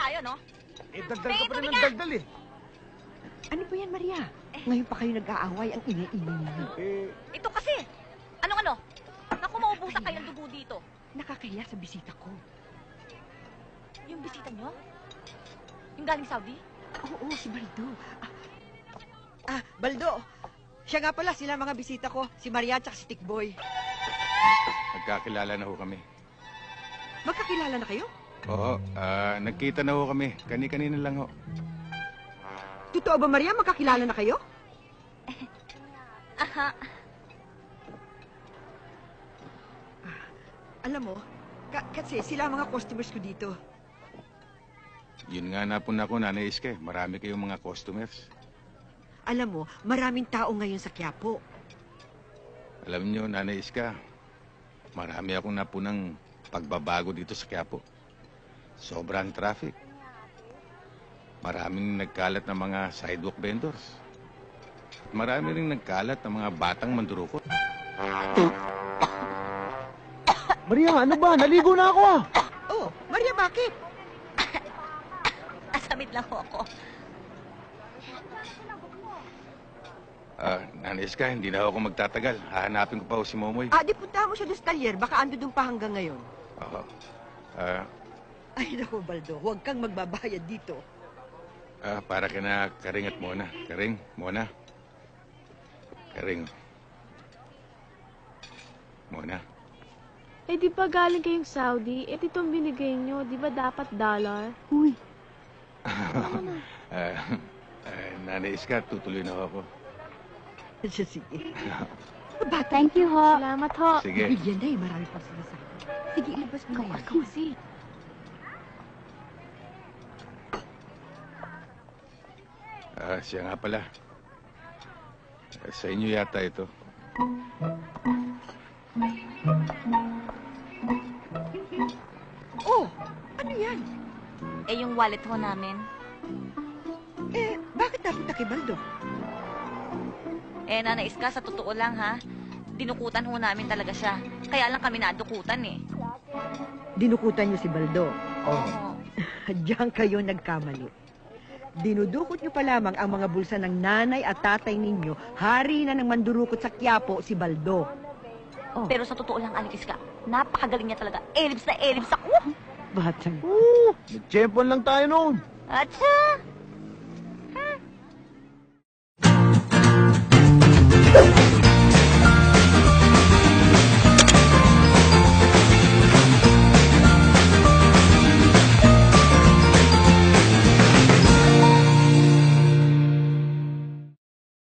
tayo, no? Eh, dagdal ka pa rin ng dagdal eh. Ano ba yan, Maria? Ngayon pa kayo nag-aaway, ang ingay-ingay niyo. Eh, Ito kasi. Anong? Naku, maubusan kayong dugo dito. Nakakahiya sa bisita ko. Yung bisita nyo? Yung galing Saudi? Oo, si Baldo. Baldo. Siya nga pala, sila mga bisita ko. Si Maria at si Tikboy. Nagkakilala na ho kami. Magkakilala na kayo? Oo, nagkita na ho kami. Kani-kanina lang ho. Totoo ba, Maria? Magkakilala na kayo? Aha. Alam mo, kasi sila mga customers ko dito. Yun nga na po na ako, Nanay Iske. Marami kayong mga customers. Alam mo, maraming tao ngayon sa Quiapo. Alam nyo, Nanay Iska, marami akong napunang pagbabago dito sa Quiapo. Sobrang traffic. Maraming nagkalat ng mga sidewalk vendors. Marami rin nagkalat ng mga batang mandurukot. Maria, ano ba? Naligo na ako ah. Oh, Maria, bakit? Asamid lang ho ako. Nanay Iska, hindi na ako magtatagal. Hahanapin ko pa ho si Momoy. Di punta mo siya doon sa talyer. Baka ando doon pa hanggang ngayon. Oo. Ay, naku, Baldo. Huwag kang magbabayad dito. Para ka na Karing at Mona. Karing, Mona. Karing. Mona. Eh, di ba galing kayong Saudi? Eh, itong binigay nyo, di ba dapat dollar? Uy. Nanay Iska, tutuloy na ako. Sige. Thank you, ho. Salamat, ho. Sige. Bigyan na eh. Marami pang sinasabi. Sige, ilabas mo na yan. Kasi. Siya nga pala. Sa inyo yata ito. Oh, ano yan? Eh, yung wallet ho namin. Bakit napunta kay Baldo? Eh, Nanay Iska, sa totoo lang, ha? Dinukutan ho namin talaga siya. Kaya lang kami nadukutan, eh. Dinukutan niyo si Baldo. Oo. Diyan kayo nagkamali. Dinudukot niyo pa lamang ang mga bulsa ng nanay at tatay ninyo. Hari na ng mandurukot sa Quiapo, si Baldo. Pero sa totoo lang, Alex Iska, napakagaling niya talaga. Elibs na elibs ako. Batang. Nag-champion lang tayo noon. Atsa!